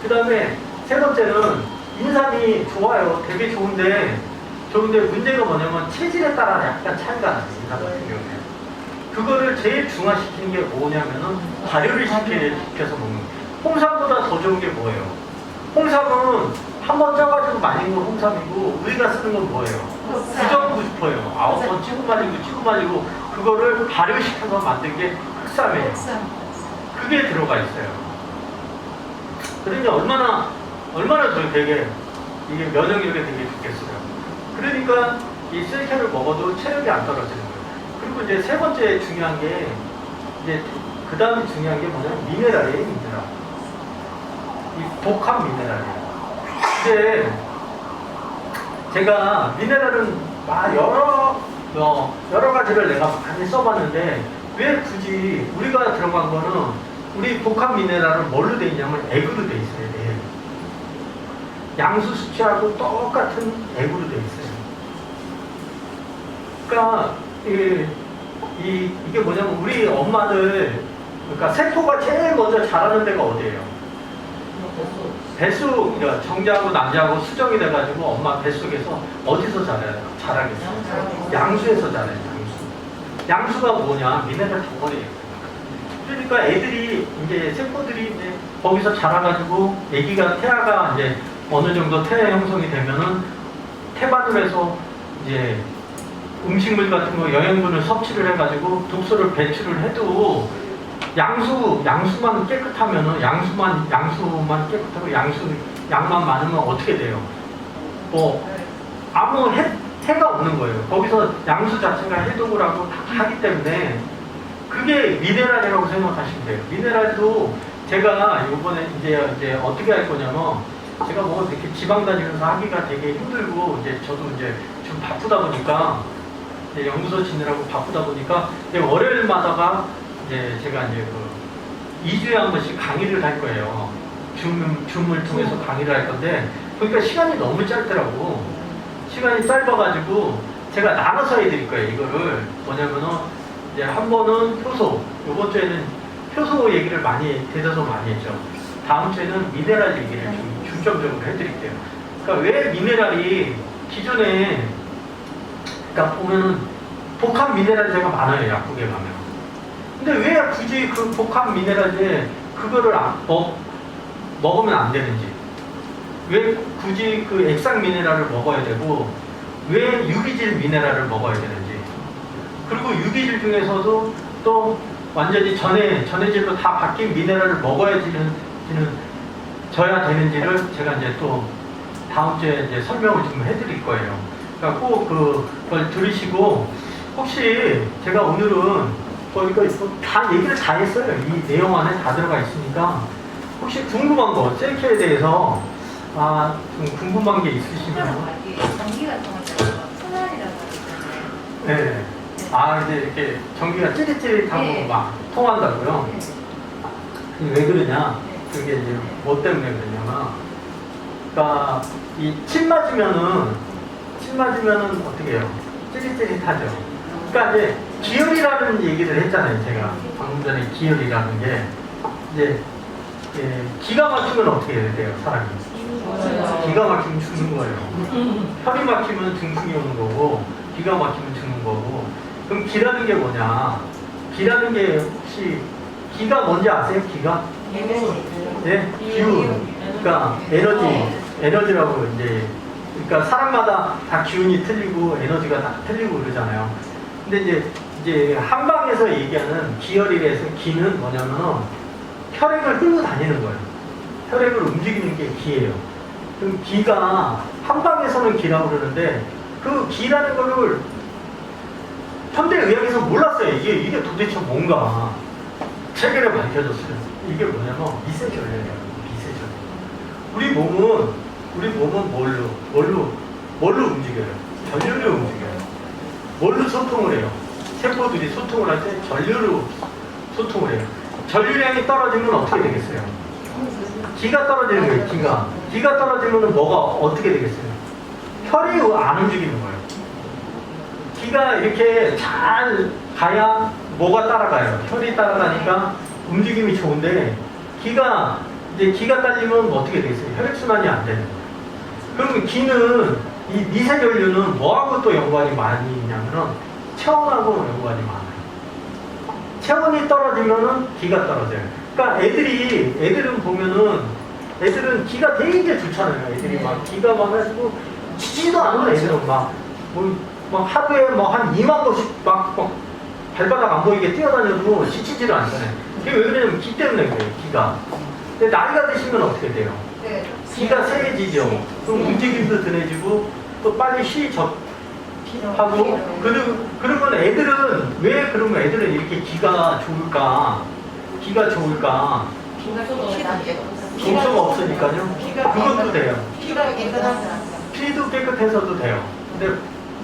그 다음에 세 번째는 인삼이 좋아요. 되게 좋은데 문제가 뭐냐면 체질에 따라 약간 차이가 나요. 인삼 같은 경우에. 그거를 제일 중화시키는 게 뭐냐면은 발효를 시켜서 먹는 거예요. 홍삼보다 더 좋은 게 뭐예요? 홍삼은 한번 쪄가지고 말린 건 홍삼이고 우리가 쓰는 건 뭐예요? 9.9%예요. 9번 치고 말리고 그거를 발효시켜서 만든 게 흑삼이에요. 그게 들어가 있어요. 그러니까 얼마나 더 되게 이게 면역력이 되게 좋겠어요. 그러니까 이 셀카를 먹어도 체력이 안 떨어지는 거예요. 그리고 이제 세 번째 중요한 게 이제 그 다음에 중요한 게 뭐냐면 미네랄이에요, 미네랄. 이 독한 미네랄이에요. 이제 제가 미네랄은 여러 가지를 내가 많이 써봤는데 왜 굳이 우리가 들어간 거는 우리 복합 미네랄은 뭘로 돼 있냐면 액으로 돼 있어요. 액. 양수 수치하고 똑같은 액으로 돼 있어요. 그러니까 이게 뭐냐면 우리 엄마들 그러니까 세포가 제일 먼저 자라는 데가 어디예요? 뱃속, 그러니까 정자하고 남자하고 수정이 돼가지고 엄마 뱃속에서 어디서 자라겠어요? 양수에서 자라요. 양수가 뭐냐? 미네랄 덩어리예요. 그러니까 애들이 이제 세포들이 이제 거기서 자라가지고 태아가 이제 어느 정도 태아 형성이 되면은 태반으로 이제 음식물 같은 거 영양분을 섭취를 해가지고 독소를 배출을 해도 양수만 깨끗하면은 양수만 깨끗하고 양만 많으면 어떻게 돼요? 아무 해가 없는 거예요. 거기서 양수 자체가 해독을 하고 다 하기 때문에 그게 미네랄이라고 생각하시면 돼요. 미네랄도 제가 이번에 이제 어떻게 할 거냐면 제가 뭐 이렇게 지방 다니면서 하기가 되게 힘들고 이제 저도 이제 좀 바쁘다 보니까 이제 연구소 지내라고 바쁘다 보니까 이제 월요일마다가 이제 제가 이제 2주에 한 번씩 강의를 할 거예요. 줌을 통해서 강의를 할 건데 그러니까 시간이 너무 짧더라고. 시간이 짧아가지고 제가 나눠서 해드릴 거예요. 이거를 뭐냐면은 이제 한 번은 효소, 이번 주에는 효소 얘기를 대해서 많이 했죠. 다음 주에는 미네랄 얘기를 좀 중점적으로 해드릴게요. 그러니까 왜 미네랄이 기존에 그러니까 보면은 복합 미네랄제가 많아요. 약국에 가면. 근데 왜 굳이 그 복합 미네랄제 그거를 먹으면 안 되는지, 왜 굳이 그 액상 미네랄을 먹어야 되고 왜 유기질 미네랄을 먹어야 되는지, 그리고 유기질 중에서도 또 완전히 전해질로 다 바뀐 미네랄을 져야 되는지를 제가 이제 또 다음 주에 이제 설명을 좀 해드릴 거예요. 그러니까 꼭 그걸 들으시고, 혹시 제가 오늘은 이거 다 얘기를 다 했어요. 이 내용 안에 다 들어가 있으니까 혹시 궁금한 거, 셀케에 대해서 좀 궁금한 게 있으시면. 전기가 통하잖아요. 순환이라고 하잖아요. 네. 이제 이렇게 전기가 찌릿찌릿하고 네. 막 통한다고요? 네. 왜 그러냐? 네. 그게 이제 뭐 때문에 그러냐면, 그러니까 이 침 맞으면은 어떻게 해요? 찌릿찌릿하죠. 그러니까 이제 기혈이라는 얘기를 했잖아요. 제가 방금 전에 기혈이라는 게 이제 기가 막히면 어떻게 해야 돼요? 사람이 기가 막히면 죽는 거예요. 혈이 막히면 중풍이 오는 거고, 기가 막히면 죽는 거고. 그럼 기라는 게 뭐냐? 기라는 게 혹시 기가 뭔지 아세요? 기가? 네, 기운. 그러니까 에너지라고 이제, 그러니까 사람마다 다 기운이 틀리고 에너지가 다 틀리고 그러잖아요. 근데 이제 한방에서 얘기하는 기혈이라서 기는 뭐냐면 혈액을 끌고 다니는 거예요. 혈액을 움직이는 게 기예요. 그럼 기가 한방에서는 기라고 그러는데 그 기라는 거를 현대의학에서 몰랐어요. 이게 도대체 뭔가. 최근에 밝혀졌어요. 이게 뭐냐면 미세전력이에요. 미세전력. 우리 몸은 뭘로 움직여요? 전류로 움직여요. 뭘로 소통을 해요? 세포들이 소통을 할 때 전류로 소통을 해요. 전류량이 떨어지면 어떻게 되겠어요? 기가 떨어지는 거예요. 기가 떨어지면 뭐가 어떻게 되겠어요? 혈이 안 움직이는 거예요. 기가 이렇게 잘 가야 뭐가 따라가요? 혈이 따라가니까 움직임이 좋은데 기가 딸리면 어떻게 되겠어요? 혈액순환이 안 되는 거예요. 그러면 기는, 이 미세전류는 뭐하고 또 연관이 많이 있냐면은 체온하고 연관이 많아요. 체온이 떨어지면은 기가 떨어져요. 그러니까 애들은 보면은 애들은 기가 되게 좋잖아요. 애들이 막 기가 많아지고 지지도 않아요. 애들은 막 하루에 한 2만 번씩 막 발바닥 안 보이게 뛰어다녀도 지치지를 않잖아요. 그게 왜 그러냐면 기 때문에 그래요. 기가. 근데 나이가 드시면 어떻게 돼요? 네. 기가 세해지죠. 그럼 움직임도 둔해지고 또 빨리 하고. 그러면 애들은 이렇게 기가 좋을까? 기가 독소가 없으니까요. 그것도 돼요. 피가 깨끗하지 피도 깨끗해서도 돼요. 근데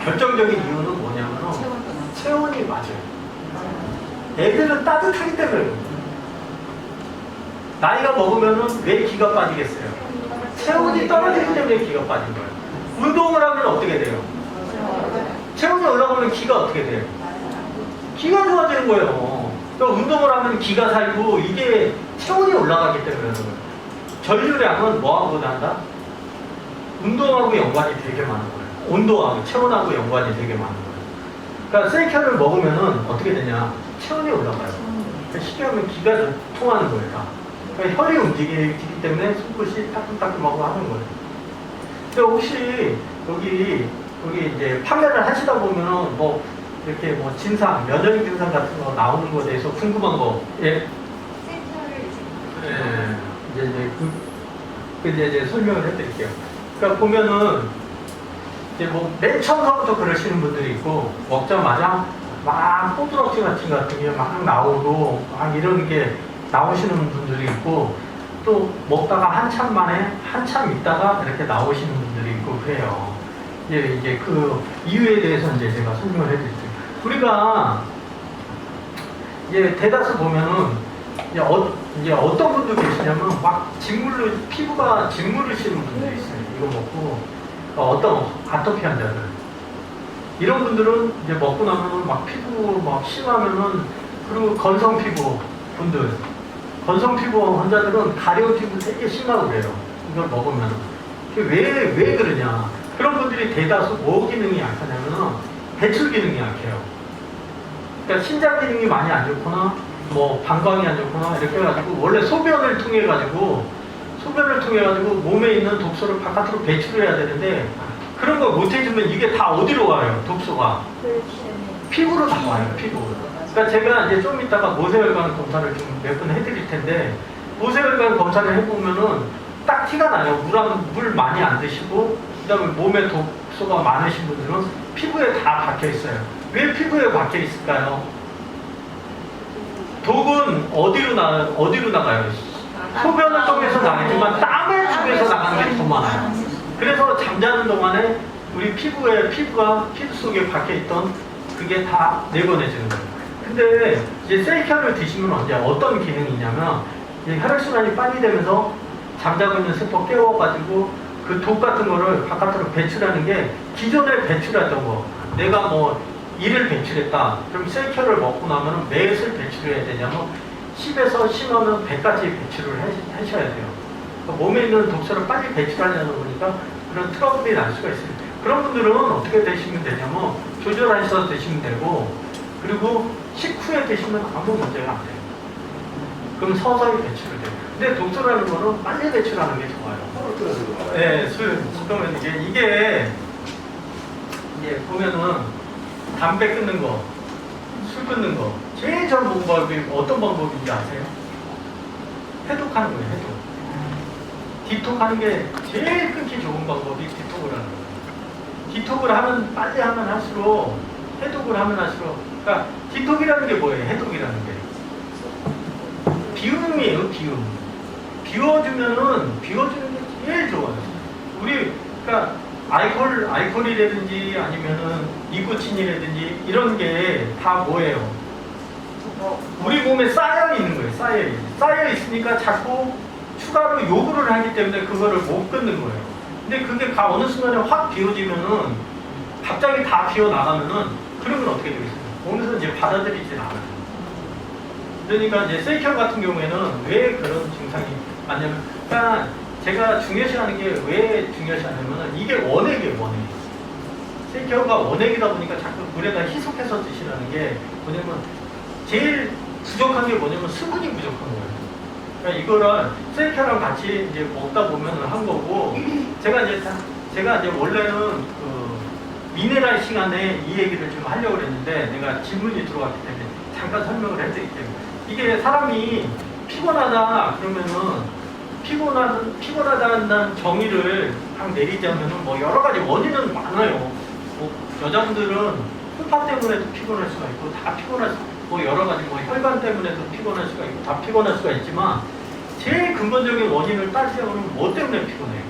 결정적인 이유는 뭐냐면은 체온이 맞아요. 애들은 따뜻하기 때문에 그래요. 나이가 먹으면은 왜 기가 빠지겠어요? 체온이 떨어지기 때문에 기가 빠진 거예요. 운동을 하면 어떻게 돼요? 체온이 올라가면 기가 어떻게 돼요? 기가 좋아지는 거예요. 그러니까 운동을 하면 기가 살고 이게 체온이 올라가기 때문에 그런 거예요. 전류량은 뭐하고 난다? 운동하고 연관이 되게 많은 거예요. 온도하고 체온하고 연관이 되게 많은 거예요. 그러니까 세이켜를 먹으면은 어떻게 되냐? 체온이 올라가요. 그러니까 쉽게 하면 기가 통하는 거예요. 다. 그러니까 혈이 움직이기 때문에 손끝이 따끔따끔하고 하는 거예요. 근데 혹시 여기 이제 판매를 하시다 보면은 뭐 이렇게 뭐 진상, 면역 증상 같은 거 나오는 거에 대해서 궁금한 거, 예? 이제 설명을 해드릴게요. 그러니까 보면은 이제 뭐 맨 처음부터 그러시는 분들이 있고 먹자마자 막 꼬부러지 같은 게 막 나오고 막 이런 게 나오시는 분들이 있고 또 먹다가 한참 있다가 이렇게 나오시는 분들이 있고 그래요. 이제 그 이유에 대해서 이제 제가 설명을 해드릴게요. 우리가 이제 대다수 보면은 이제 어떤 분도 계시냐면 막 피부가 진물을 씌는 분들이 있어요. 이거 먹고 어떤 아토피 환자들 이런 분들은 이제 먹고 나면은 막 피부 막 심하면은 그리고 건성 피부 분들 건성 피부 환자들은 가려운 피부 되게 심하고 그래요. 이걸 먹으면 왜 그러냐? 그런 분들이 대다수 뭐 기능이 약하냐면은 배출 기능이 약해요. 그러니까 신장 기능이 많이 안 좋거나 뭐 방광이 안 좋거나 이렇게 해가지고 원래 소변을 통해 가지고 몸에 있는 독소를 바깥으로 배출해야 되는데 그런 걸 못 해주면 이게 다 어디로 가요? 독소가 피부로 다 와요. 피부로. 그러니까 제가 이제 좀 이따가 모세혈관 검사를 좀 몇 번 해드릴 텐데 모세혈관 검사를 해보면은 딱 티가 나요. 물 많이 안 드시고 그다음에 몸에 독소가 많으신 분들은 피부에 다 박혀 있어요. 왜 피부에 박혀 있을까요? 독은 어디로 나가요? 소변을 통해서 나가지만 땀을 통해서 나가는 게 더 많아요. 그래서 잠자는 동안에 우리 피부가 피부 속에 박혀 있던 그게 다 내보내지는 거예요. 근데 이제 세이캬를 드시면 언제 어떤 기능이 있냐면 혈액순환이 빨리 되면서 잠자고 있는 세포 깨워가지고 그 독 같은 거를 바깥으로 배출하는 게 기존에 배출했던 거 내가 뭐 1을 배출했다. 그럼 세이캬를 먹고 나면 몇을 배출해야 되냐면 10에서 심하면 100까지 배출을 하셔야 돼요. 그러니까 몸에 있는 독소를 빨리 배출하려다 보니까 그런 트러블이 날 수가 있어요. 그런 분들은 어떻게 드시면 되냐면 조절하셔서 드시면 되고 그리고 식후에 드시면 아무 문제가 안 돼요. 그럼 서서히 배출을 돼요. 근데 독소라는 거는 빨리 배출하는 게 좋아요. 네, 그러면 이게 보면은 담배 끊는 거, 술 끊는 거 제일 좋은 방법이 어떤 방법인지 아세요? 해독하는 거예요. 해독. 디톡하는 게 제일 끊기 좋은 방법이 디톡을 하는 거예요. 디톡을 하면 빨리 하면 할수록 해독을 하면 할수록 그러니까 디톡이라는 게 뭐예요? 해독이라는 게 비움이에요. 비워주는 게 제일 좋아요. 그러니까 알코올이라든지 아니면은 니코틴이라든지 이런 게 다 뭐예요? 우리 몸에 쌓여 있는 거예요. 쌓여 있으니까 자꾸 추가로 요구를 하기 때문에 그거를 못 끊는 거예요. 근데 그게 어느 순간에 확 비워지면은 갑자기 다 비워 나가면은 그러면 어떻게 되겠어요? 몸에서 이제 받아들이질 않아요. 그러니까 이제 세이켜 같은 경우에는 왜 그런 증상이 많냐면, 그러니까 제가 중요시하는 게 왜 중요시하냐면은 이게 원액이에요. 세이켜가 원액이다 보니까 자꾸 물에다 희석해서 드시라는 게 뭐냐면 제일 부족한 게 뭐냐면 수분이 부족한 거예요. 그러니까 이거를 세이켜랑 같이 이제 먹다 보면 한 거고, 제가 이제 원래는 그 미네랄 시간에 이 얘기를 좀 하려고 했는데 내가 질문이 들어왔기 때문에 잠깐 설명을 해드릴게요. 이게 사람이 피곤하다 그러면은 피곤하다는 정의를 딱 내리자면은 뭐 여러 가지 원인은 많아요. 뭐 여자분들은 흡파 때문에도 피곤할 수가 있고 다 피곤할 수, 뭐 여러 가지 뭐 혈관 때문에도 피곤할 수가 있고 다 피곤할 수가 있지만 제일 근본적인 원인을 따지자면 뭐 때문에 피곤해요?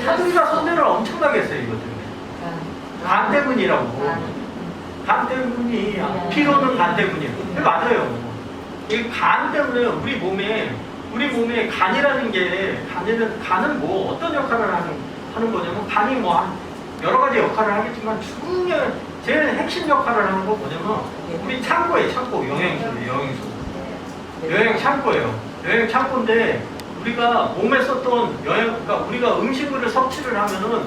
사람이가 손해를 엄청나게 했어요, 이것 때문에. 간 때문이라고. 간 때문이, 피로는 간 때문이에요. 맞아요. 이 간 때문에 우리 몸에 간이라는 게, 간은 뭐 어떤 역할을 하는 거냐면, 간이 뭐 여러 가지 역할을 하겠지만, 제일 핵심 역할을 하는 거 뭐냐면, 우리 창고예요, 창고. 영양 창고예요. 영양 창고인데, 우리가 몸에 썼던 그러니까 우리가 음식물을 섭취를 하면은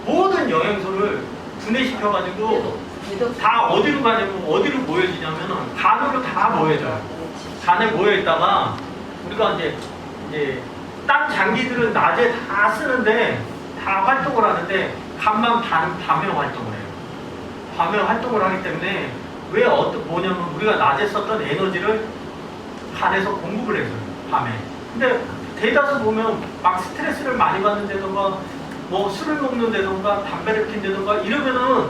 모든 영양소를 분해시켜가지고 다 어디로 가냐면, 어디로 모여지냐면은 간으로 다 모여져요. 간에 모여있다가 우리가 이제 딴 장기들은 낮에 다 쓰는데 다 활동을 하는데 간만 밤에 활동을 해요. 밤에 활동을 하기 때문에 뭐냐면 우리가 낮에 썼던 에너지를 간에서 공급을 해줘요. 밤에. 근데 대다수 보면 막 스트레스를 많이 받는다던가 뭐 술을 먹는다던가 담배를 핀다던가 이러면은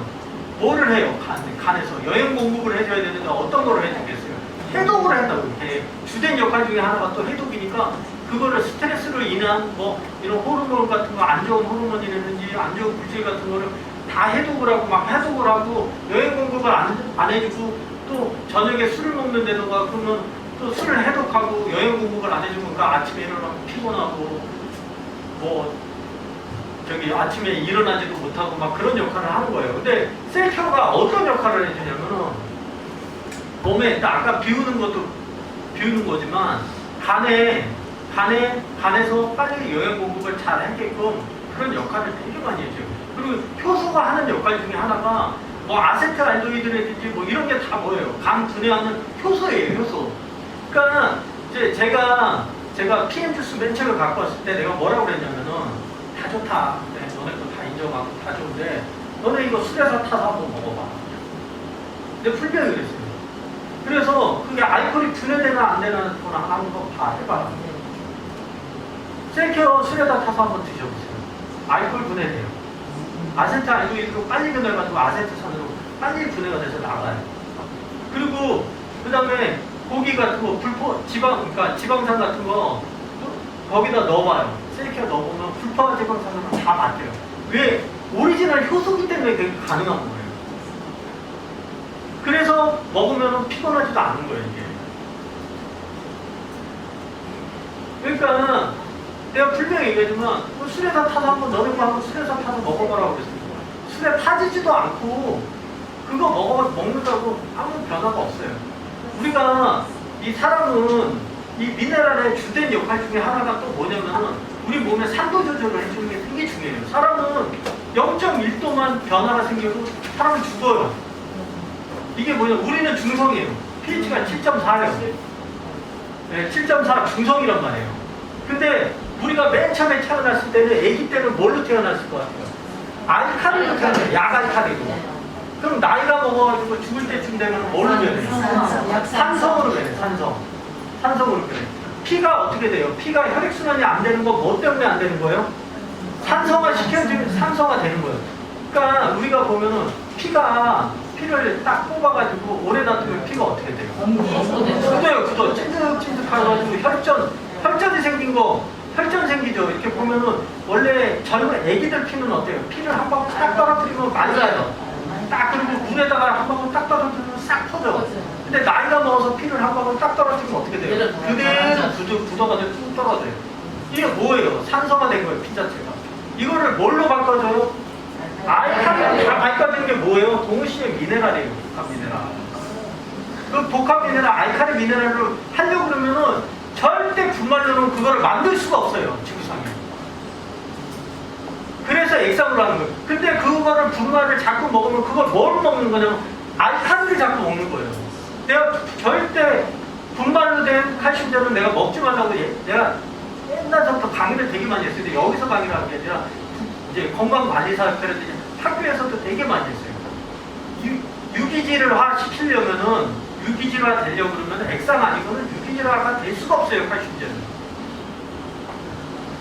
뭐를 해요? 간에서 영양 공급을 해줘야 되는데 어떤 거를 해주겠어요? 해독을 한다고. 이렇게 주된 역할 중에 하나가 또 해독이니까 그거를 스트레스로 인한 뭐 이런 호르몬 같은 거, 안 좋은 호르몬이라든지 안 좋은 물질 같은 거를 다 해독을 하고 영양 공급을 안 해주고 또 저녁에 술을 먹는다던가 그러면 또 술을 해독하고 영양 공급을 안 해주면 그 아침에 일어나면 피곤하고 뭐 아침에 일어나지도 못하고 막 그런 역할을 하는 거예요. 근데 셀케어가 어떤 역할을 해주냐면은 몸에 아까 비우는 거지만 간에서 빨리 영양 공급을 잘 하게끔 그런 역할을 되게 많이 해줘요. 그리고 효소가 하는 역할 중에 하나가 뭐 아세트알데히드라든지 뭐 이런 게 다 뭐예요? 간 분해하는 효소예요, 효소. 그러니까 이제 제가 PM 주스 맨 처음에 갖고 왔을 때 내가 뭐라고 그랬냐면은 다 좋다. 네, 너네도 다 인정하고 다 좋은데 너네 이거 술에서 타서 한번 먹어봐. 근데 풀병이 그랬어요. 그래서 그게 알코올이 분해되나 안 되나 하는 거 다 해봐라. 셀케어 술에다 타서 한번 드셔보세요. 알코올 분해돼요. 아세트알데히드로 빨리 변해가지고 아세트산으로 빨리 분해가 돼서 나가요. 그리고 그 다음에 고기 같은 거, 그러니까 지방산 같은 거 거기다 넣어봐요. 셀케어 넣어보면 불포화 지방산으로 다 맞대요. 왜? 오리지널 효소기 때문에 그게 가능한 거예요. 그래서 먹으면 피곤하지도 않은 거예요, 이게. 그러니까 내가 분명히 얘기하지만 술에다 타서 한번 술에다 타서 먹어보라고 그랬습니다. 술에 타지지도 않고 그거 먹는다고 아무 변화가 없어요. 우리가 이 사람은 이 미네랄의 주된 역할 중에 하나가 또 뭐냐면은 우리 몸에 산도 조절을 해주는 게 되게 중요해요. 사람은 0.1도만 변화가 생겨도 사람은 죽어요. 이게 뭐냐? 우리는 중성이에요. pH가 7.4예요. 네, 7.4 중성이란 말이에요. 근데 우리가 맨 처음에 태어났을 때는 아기 때는 뭘로 태어났을 것 같아요? 알칼리로 태어나요. 약알칼리로. 그럼 나이가 먹어가지고 죽을 때쯤 되면 뭘로 변해요? 산성으로 변해요. 산성으로 변해요. 피가 어떻게 돼요? 피가 혈액순환이 안 되는 거 뭐 때문에 안 되는 거예요? 산성화 되는 거예요. 그러니까 우리가 보면은 피를 딱 뽑아가지고 오래 놔두면 피가 어떻게 돼요? 굳어요. 찐득찐득해가지고 혈전 생기죠. 이렇게 보면은 원래 젊은 애기들 피는 어때요? 피를 한 방울 딱 떨어뜨리면 말라요. 딱 그리고 물에다가 한 방울 딱 떨어뜨리면 싹 퍼져. 근데 나이가 먹어서 피를 한 방울 딱 떨어뜨리면 어떻게 돼요? 그대로 굳어가지고 쭉 떨어져요. 이게 뭐예요? 산성화된 거예요, 피 자체가. 이거를 뭘로 바꿔줘요? 알칼리로 다 바꿔주는 게 뭐예요? 동시에 미네랄이에요, 복합 미네랄. 그 복합 미네랄, 알칼리 미네랄로 하려고 그러면은 절대 분말로는 그거를 만들 수가 없어요, 지구상에. 그래서 액상으로 하는 거예요. 근데 그거를 분말을 자꾸 먹으면 그걸 뭘 먹는 거냐면 알칼리를 자꾸 먹는 거예요. 내가 절대 분말로 된 칼슘제는 내가 먹지 말라고 내가 옛날부터 강의를 되게 많이 했어요. 근데 여기서 강의를 하는 게 아니라 이제 건강관리사들한테 학교에서도 되게 많이 했어요. 유기질화 시키려면은 유기질화 되려고 그러면 액상 아니고는 유기질화가 될 수가 없어요, 칼슘제는.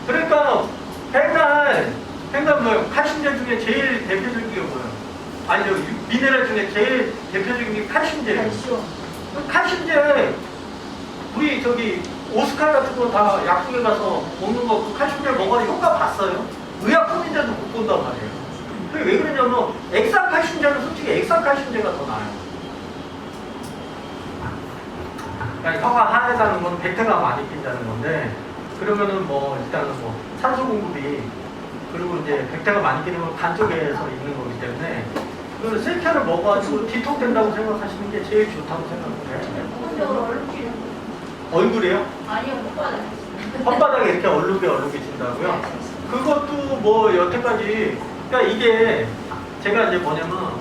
그러니까 백날 뭐예요? 칼슘제 중에 제일 대표적인 게 뭐예요? 아니죠, 미네랄 중에 제일 대표적인 게 칼슘제예요. 칼슘제 우리 오스칼 같은 거 다 약국에 가서 먹는 거 칼슘제 먹어야 효과 봤어요? 의약품인데도 못 본단 말이에요. 그게 왜 그러냐면 엑사칼슘제는 솔직히 엑사칼슘제가 더 나아요. 그러니까 혀가 하얘다는 건 백태가 많이 낀다는 건데, 그러면은 뭐 일단은 뭐 산소 공급이, 그리고 이제 백태가 많이 끼는 건 간 쪽에서 있는 거기 때문에 그 셀카를 먹어가지고 디톡된다고 생각하시는 게 제일 좋다고 생각해요. 얼굴이요? 아니요, 못 받아요. 혓바닥에 이렇게 얼룩이 진다고요? 그것도 뭐 여태까지, 그러니까 이게 제가 이제 뭐냐면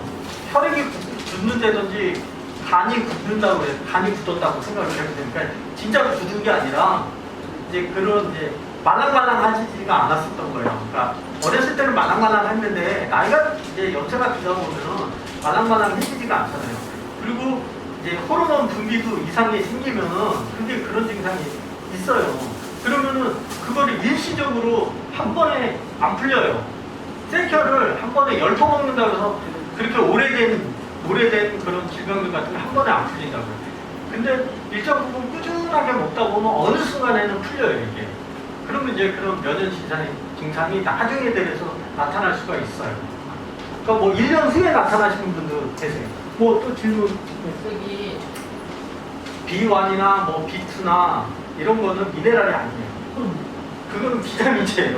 혈액이 굳는다든지 간이 굳는다고 그래요. 간이 굳었다고 생각을 해보세요. 그러니까 진짜로 굳은 게 아니라 이제 그런 이제 말랑말랑하지가 않았었던 거예요. 그러니까 어렸을 때는 말랑말랑했는데 나이가 이제 연세가 들다 보면은 말랑말랑해지지가 않잖아요. 그리고 이제 호르몬 분비도 이상이 생기면은 그게 그런 증상이 있어요. 그러면은 그거를 일시적으로 한 번에 안 풀려요. 셀카를 한 번에 10번 먹는다고 해서 그렇게 오래된 그런 질병들 같은 게 한 번에 안 풀린다고요. 근데 일정 부분 꾸준하게 먹다 보면 어느 순간에는 풀려요, 이게. 그러면 이제 그런 면역 증상이 나중에 들어서 나타날 수가 있어요. 그러니까 뭐 1년 후에 나타나시는 분도 계세요. 뭐 또 질문. 여기 B1이나 뭐 B2나 이런 거는 미네랄이 아니에요. 그거는 비타민제예요.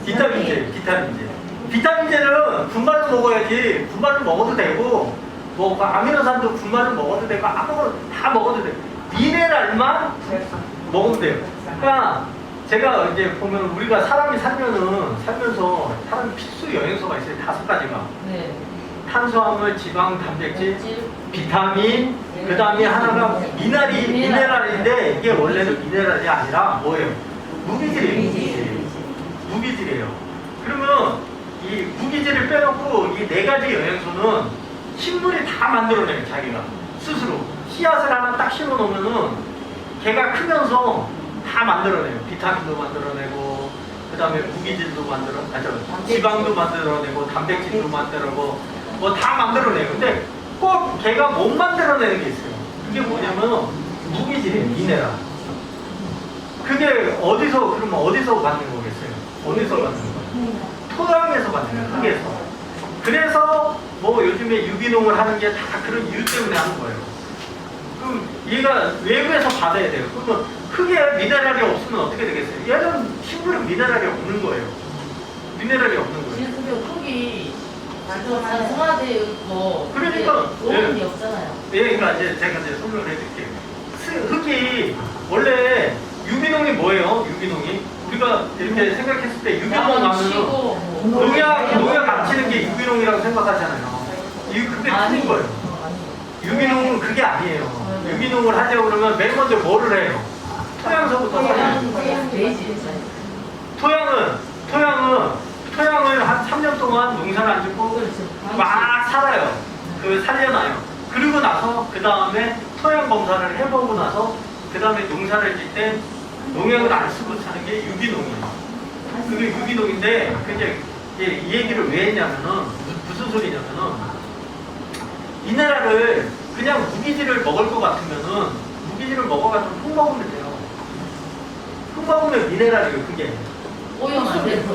비타민제. 비타민제는 분말로 먹어야지. 분말로 먹어도 되고, 뭐 아미노산도 분말로 먹어도 되고, 아무거나 다 먹어도 돼요. 미네랄만 먹으면 돼요. 그러니까 제가 이제 보면 우리가 사람이 살면서 사람 필수 영양소가 있어요. 5가지가. 네. 탄수화물, 지방, 단백질, 비타민, 그 다음에 하나가 미네랄인데 이게 원래는 미네랄이 아니라 뭐예요? 무기질이에요. 그러면 이 무기질을 빼놓고 이 4가지 영양소는 식물이 다 만들어내요. 자기가 스스로 씨앗을 하나 딱 심어 놓으면은 걔가 크면서 다 만들어내요. 비타민도 만들어내고, 그 다음에 무기질도 지방도 만들어내고, 단백질도 만들어내고, 뭐 다 만들어내요. 근데 꼭 걔가 못 만들어내는 게 있어요. 그게 뭐냐면 무기질이에요. 미네랄. 그게 어디서 받는 거겠어요? 어디서 받는 거예요? 토양에서 받는 거예요. 흙에서. 그래서 뭐 요즘에 유기농을 하는 게 다 그런 이유 때문에 하는 거예요. 그럼 얘가 외부에서 받아야 돼요. 그러면 흙에 미네랄이 없으면 어떻게 되겠어요? 얘는 식물은 미네랄이 없는 거예요. 미네랄이 없는 거예요. 지금 흙이 단순화되어 있고 그러니까 오는 게 없잖아요. 예, 그러니까 제가 설명을 해드릴게요. 흙이 원래 유기농이 뭐예요? 유기농이 우리가 이렇게 생각했을 때 유기농 하면은 농약 안 치는 게 유기농이라고 생각하잖아요. 이게 그게 틀린 거예요. 유기농은 그게 아니에요. 유기농을 하려고 그러면 맨 먼저 뭐를 해요? 토양서부터 살려요. 토양을 한 3년 동안 농사를 안 짓고 막 살아요. 살려놔요. 그리고 나서 그 다음에 토양 검사를 해보고 나서 그 다음에 농사를 짓 때 농약을 안 쓰고 사는 게 유기농이에요. 그게 유기농인데 이 얘기를 왜 했냐면은 무슨 소리냐면은 미네랄을 그냥 무기질을 먹을 것 같으면은 무기질을 먹어가지고 흙 먹으면 돼요. 흙 먹으면 미네랄이에요. 그게 오염 안 돼서.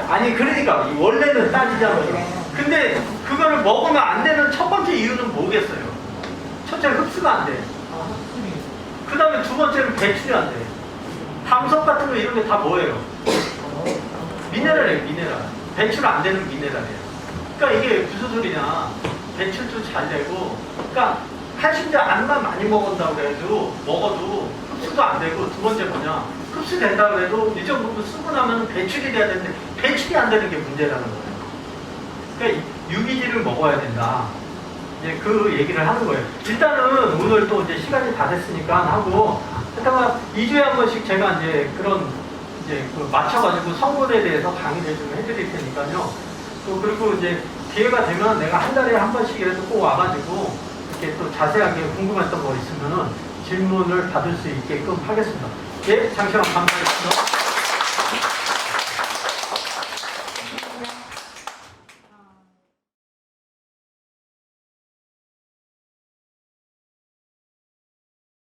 아니 그러니까 원래는 따지자면 근데 그거를 먹으면 안 되는 첫 번째 이유는 뭐겠어요? 첫째는 흡수가 안 돼. 그 다음에 두 번째는 배출이 안 돼. 담석 같은 거 이런 게 다 뭐예요? 미네랄이에요. 미네랄. 배출 안 되는 미네랄이에요. 그러니까 이게 무슨 소리냐? 배출도 잘 되고, 그러니까 칼슘제 안만 많이 먹었다고 해도 먹어도 흡수도 안 되고, 두 번째 뭐냐? 흡수된다고 해도 이 정도 쓰고 나면 배출이 돼야 되는데 배출이 안 되는 게 문제라는 거예요. 그러니까 유기질을 먹어야 된다. 이제 그 얘기를 하는 거예요. 일단은 오늘 또 이제 시간이 다 됐으니까 하고, 하다가 2주에 한 번씩 제가 이제 맞춰가지고 성분에 대해서 강의를 좀 해드릴 테니까요. 또 그리고 이제 기회가 되면 내가 한 달에 한 번씩이라도 꼭 와가지고 이렇게 또 자세하게 궁금했던 거 있으면은 질문을 받을 수 있게끔 하겠습니다. 예, 장시간 감사했습니다.